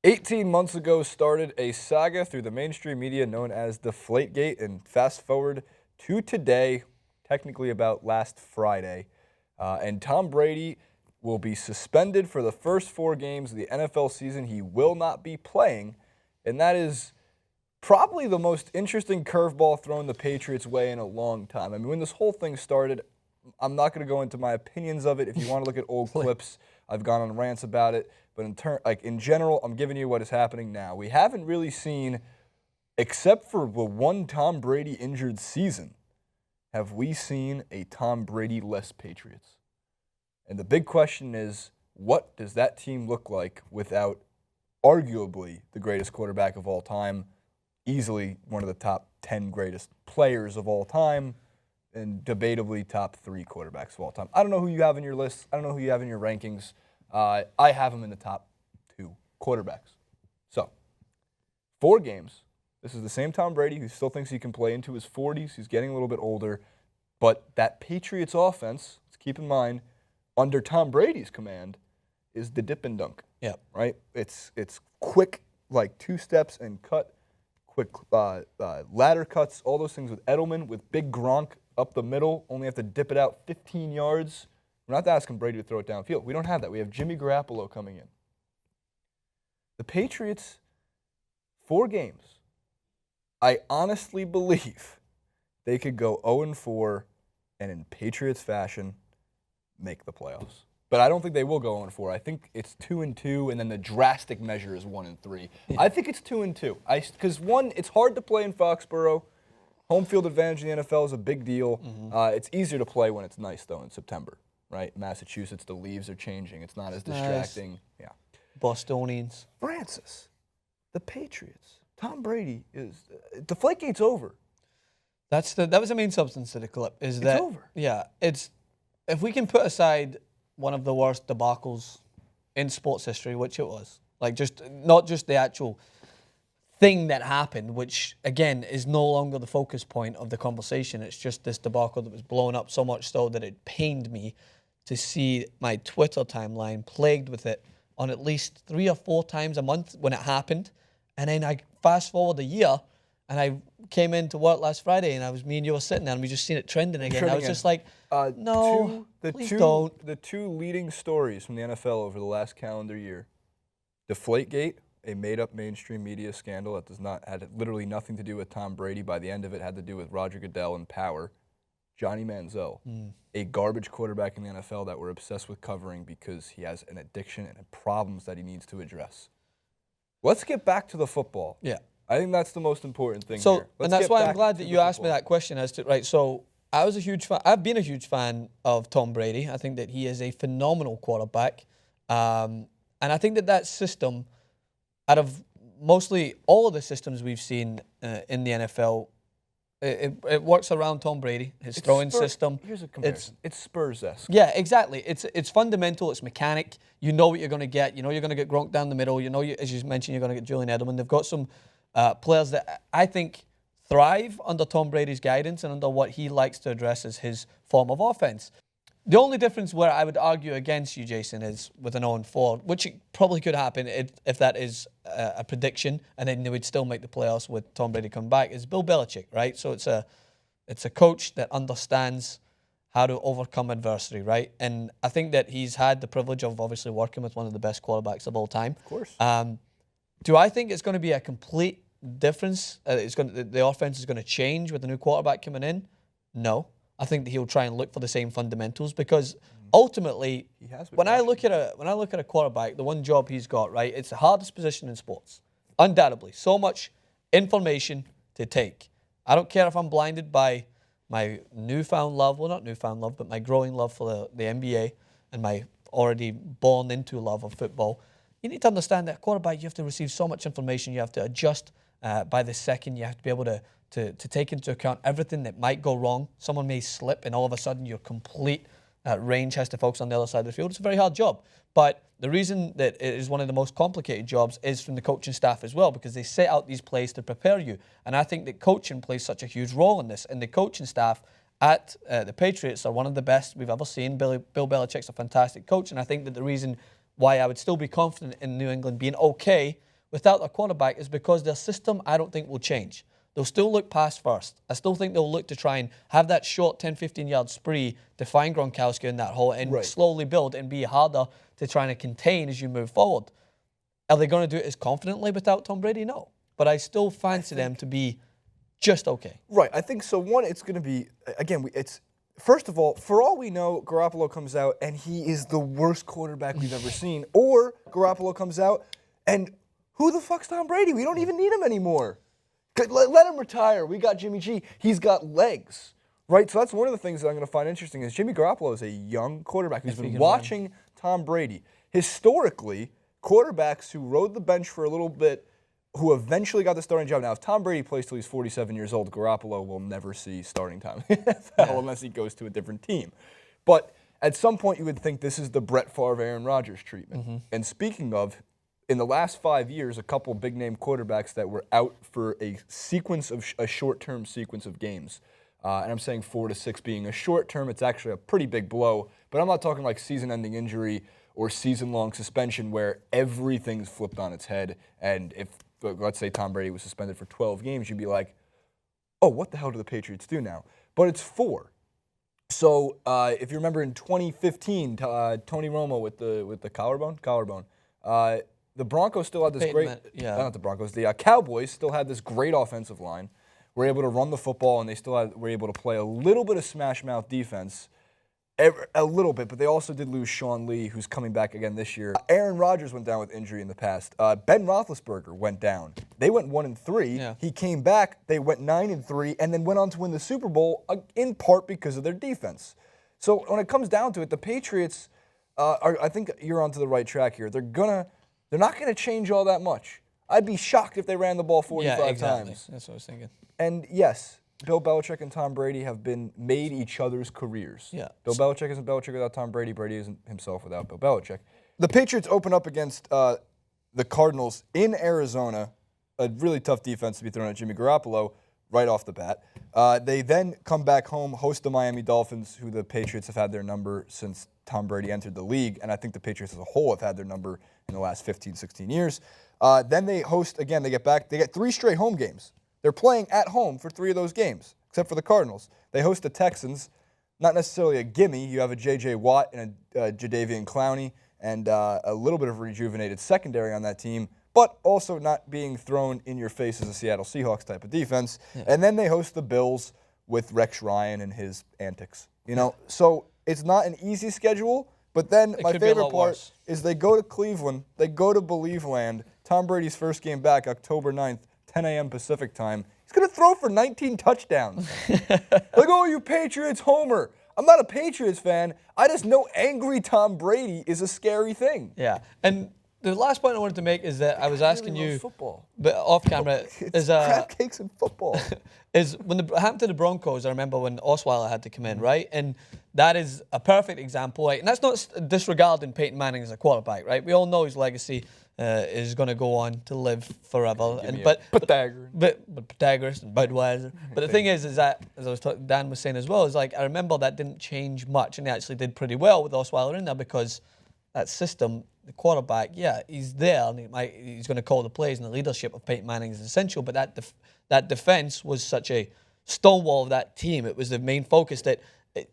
18 months ago started a saga through the mainstream media known as Deflategate, and fast forward to today, technically about last Friday, and Tom Brady will be suspended for the first 4 games of the NFL season. He will not be playing, and that is probably the most interesting curveball thrown the Patriots' way in a long time. I mean, when this whole thing started, I'm not going to go into my opinions of it. If you want to look at old clips, I've gone on rants about it. But in general, I'm giving you what is happening now. We haven't really seen, except for the one Tom Brady injured season, have we seen a Tom Brady-less Patriots? And the big question is, what does that team look like without arguably the greatest quarterback of all time, easily one of the top 10 greatest players of all time, and debatably top 3 quarterbacks of all time? I don't know who you have in your list. I don't know who you have in your rankings. I have him in the top 2 quarterbacks. So, 4 games. This is the same Tom Brady who still thinks he can play into his 40s. He's getting a little bit older. But that Patriots offense, let's keep in mind, under Tom Brady's command, is the dip and dunk. Yeah. Right? It's quick, like 2 steps and cut, quick ladder cuts, all those things with Edelman, with big Gronk up the middle, only have to dip it out 15 yards. We're not asking Brady to throw it downfield. We don't have that. We have Jimmy Garoppolo coming in. The Patriots, 4 games, I honestly believe they could go 0-4 and in Patriots fashion make the playoffs. But I don't think they will go 0-4. I think it's 2-2, and then the drastic measure is 1-3. Yeah. I think it's 2-2. Because one, it's hard to play in Foxborough. Home field advantage in the NFL is a big deal. Mm-hmm. It's easier to play when it's nice, though, in September. Right, Massachusetts, the leaves are changing. It's not as distracting. Nice. Yeah. Bostonians. Francis, the Patriots. Tom Brady is Deflategate's over. That was the main substance of the clip. It's over. Yeah, it's if we can put aside one of the worst debacles in sports history, which it was, like not just the actual thing that happened, which again is no longer the focus point of the conversation. It's just this debacle that was blown up so much so that it pained me to see my Twitter timeline plagued with it on at least 3 or 4 times a month when it happened. And then I fast forward a year, and I came into work last Friday, and me and you were sitting there, and we just seen it trending again. I was just like, no, please don't. The 2 leading stories from the NFL over the last calendar year: Deflategate, a made-up mainstream media scandal that had literally nothing to do with Tom Brady. By the end of it, had to do with Roger Goodell and power. Johnny Manziel, a garbage quarterback in the NFL that we're obsessed with covering because he has an addiction and problems that he needs to address. Let's get back to the football. Yeah. I think that's the most important thing here. And that's why I'm glad that you asked me that question as to, right, so I was a huge fan. I've been a huge fan of Tom Brady. I think that he is a phenomenal quarterback. And I think that system, out of mostly all of the systems we've seen in the NFL, it works around Tom Brady, his throwing system. Here's a comparison. It's Spurs-esque. Yeah, exactly. It's fundamental. It's mechanic. You know what you're going to get. You know you're going to get Gronk down the middle. You know, as you mentioned, you're going to get Julian Edelman. They've got some players that I think thrive under Tom Brady's guidance and under what he likes to address as his form of offense. The only difference where I would argue against you, Jason, is with an 0-4, which probably could happen if that is a prediction, and then they would still make the playoffs with Tom Brady coming back, is Bill Belichick, right? So it's a coach that understands how to overcome adversity, right? And I think that he's had the privilege of obviously working with one of the best quarterbacks of all time. Of course. Do I think it's going to be a complete difference? The offense is going to change with the new quarterback coming in? No. I think that he'll try and look for the same fundamentals because ultimately, when I look at a quarterback, the one job he's got, right, it's the hardest position in sports, undoubtedly. So much information to take. I don't care if I'm blinded by my newfound love, well, not newfound love, but my growing love for the NBA and my already born into love of football. You need to understand that quarterback, you have to receive so much information, you have to adjust by the second, you have to be able to take into account everything that might go wrong. Someone may slip and all of a sudden your complete range has to focus on the other side of the field. It's a very hard job. But the reason that it is one of the most complicated jobs is from the coaching staff as well, because they set out these plays to prepare you. And I think that coaching plays such a huge role in this. And the coaching staff at the Patriots are one of the best we've ever seen. Bill Belichick's a fantastic coach. And I think that the reason why I would still be confident in New England being okay without a quarterback is because their system, I don't think, will change. They'll still look pass first. I still think they'll look to try and have that short 10, 15-yard spree to find Gronkowski in that hole and slowly build and be harder to try and contain as you move forward. Are they going to do it as confidently without Tom Brady? No. But I still fancy them to be just okay. Right. I think so. One, it's going to be, again, it's, first of all, for all we know, Garoppolo comes out and he is the worst quarterback we've ever seen. Or Garoppolo comes out and who the fuck's Tom Brady? We don't even need him anymore. Let him retire. We got Jimmy G. He's got legs. Right? So that's one of the things that I'm going to find interesting is Jimmy Garoppolo is a young quarterback who's been watching Tom Brady. Historically, quarterbacks who rode the bench for a little bit, who eventually got the starting job. Now, if Tom Brady plays till he's 47 years old, Garoppolo will never see starting time in the NFL unless he goes to a different team. But at some point, you would think this is the Brett Favre, Aaron Rodgers treatment. And speaking of, in the last 5 years, a couple big-name quarterbacks that were out for a short-term sequence of games. And I'm saying 4 to 6 being a short term. It's actually a pretty big blow. But I'm not talking like season-ending injury or season-long suspension where everything's flipped on its head. And if, let's say, Tom Brady was suspended for 12 games, you'd be like, oh, what the hell do the Patriots do now? But it's 4. So if you remember in 2015, Tony Romo with the collarbone. The Broncos still had this not the Broncos. The Cowboys still had this great offensive line. Were able to run the football, and they still were able to play a little bit of smash-mouth defense, a little bit, but they also did lose Sean Lee, who's coming back again this year. Aaron Rodgers went down with injury in the past. Ben Roethlisberger went down. They went 1-3. Yeah. He came back. They went 9-3, and then went on to win the Super Bowl in part because of their defense. So when it comes down to it, the Patriots I think you're onto the right track here. They're not gonna change all that much. I'd be shocked if they ran the ball 45 times. That's what I was thinking. And yes, Bill Belichick and Tom Brady have made each other's careers. Yeah. Bill Belichick isn't Belichick without Tom Brady. Brady isn't himself without Bill Belichick. The Patriots open up against the Cardinals in Arizona, a really tough defense to be thrown at Jimmy Garoppolo right off the bat. They then come back home, host the Miami Dolphins, who the Patriots have had their number since Tom Brady entered the league, and I think the Patriots as a whole have had their number in the last 15, 16 years. Then they host, again, they get 3 straight home games. They're playing at home for 3 of those games, except for the Cardinals. They host the Texans, not necessarily a gimme. You have a J.J. Watt and a Jadeveon Clowney and a little bit of rejuvenated secondary on that team, but also not being thrown in your face as a Seattle Seahawks type of defense. Yeah. And then they host the Bills with Rex Ryan and his antics. So it's not an easy schedule, but then my favorite part is they go to Cleveland, they go to Believeland, Tom Brady's first game back, October 9th, 10 a.m. Pacific time. He's going to throw for 19 touchdowns. Like, oh, you Patriots homer. I'm not a Patriots fan. I just know angry Tom Brady is a scary thing. Yeah. And the last point I wanted to make is that I was asking you, but off camera, it's crab cakes in football. Is when it happened to the Broncos, I remember when Osweiler had to come in, right? And that is a perfect example. Right? And that's not disregarding Peyton Manning as a quarterback, right? We all know his legacy is going to go on to live forever. But Pythagoras and Budweiser. But the thing is that, as I was Dan was saying as well, is like I remember that didn't change much, and they actually did pretty well with Osweiler in there because that system, the quarterback, he's there, and he's going to call the plays, and the leadership of Peyton Manning is essential. But that defense was such a stonewall of that team. It was the main focus that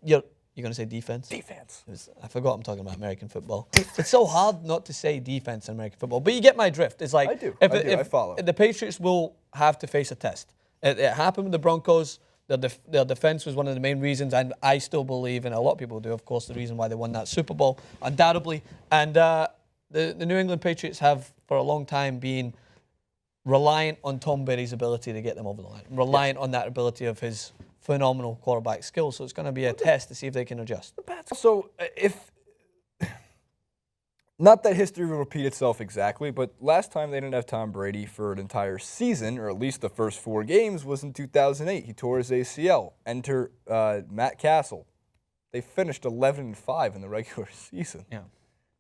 you're going to say defense? Defense. I forgot I'm talking about American football. It's so hard not to say defense in American football, but you get my drift. It's like I do. I follow. The Patriots will have to face a test. It happened with the Broncos. Their defense was one of the main reasons, and I still believe, and a lot of people do, of course, the reason why they won that Super Bowl, undoubtedly. And the New England Patriots have, for a long time, been reliant on Tom Brady's ability to get them over the line, reliant on that ability of his phenomenal quarterback skills. So it's going to be a test to see if they can adjust. So not that history will repeat itself exactly, but last time they didn't have Tom Brady for an entire season, or at least the first 4 games, was in 2008. He tore his ACL. Enter Matt Castle. They finished 11-5 in the regular season. Yeah.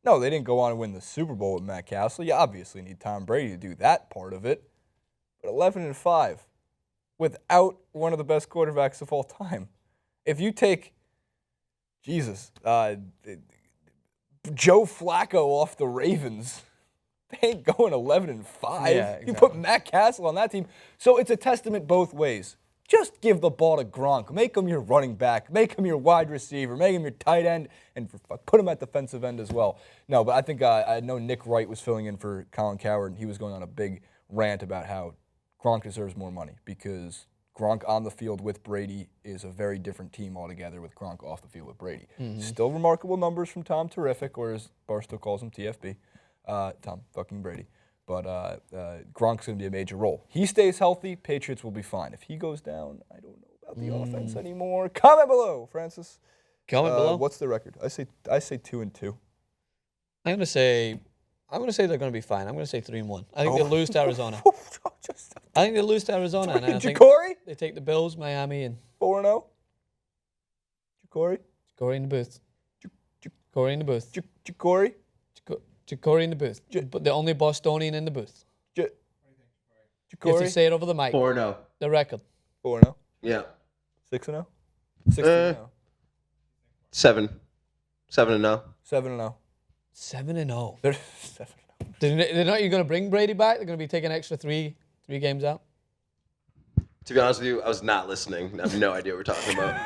No, they didn't go on and win the Super Bowl with Matt Castle. You obviously need Tom Brady to do that part of it. But 11-5 without one of the best quarterbacks of all time. If you take, Joe Flacco off the Ravens, They ain't going 11-5. Yeah, You exactly. put Matt Castle on that team. So it's a testament both ways. Just give the ball to Gronk. Make him your running back. Make him your wide receiver. Make him your tight end. And put him at defensive end as well. No, but I think I know Nick Wright was filling in for Colin Cowherd, and he was going on a big rant about how Gronk deserves more money because Gronk on the field with Brady is a very different team altogether with Gronk off the field with Brady. Still remarkable numbers from Tom Terrific, or as Barstow calls him, TFB. Tom fucking Brady. But Gronk's going to be a major role. He stays healthy, Patriots will be fine. If he goes down, I don't know about the offense anymore. Comment below, Francis. Comment below. What's the record? I say 2-2. I'm gonna say they're gonna be fine. I'm gonna say 3-1. I think they'll lose to Arizona. I think they'll lose to Arizona, and I think Jacory? they take the Bills, Miami, and 4-0. Jacory? Corey in the booth. Corey in the booth. Jacory? Corey in the booth. But the only Bostonian in the booth. You have to Jacory? say it over the mic. 4-0. The record. 4-0. Yeah. 6-0. 6-0. 7. 7-0. 7-0. 7-0. They're 7-0. They're not even going to bring Brady back. They're going to be taking extra three games out. To be honest with you, I was not listening. I have no idea what we're talking about.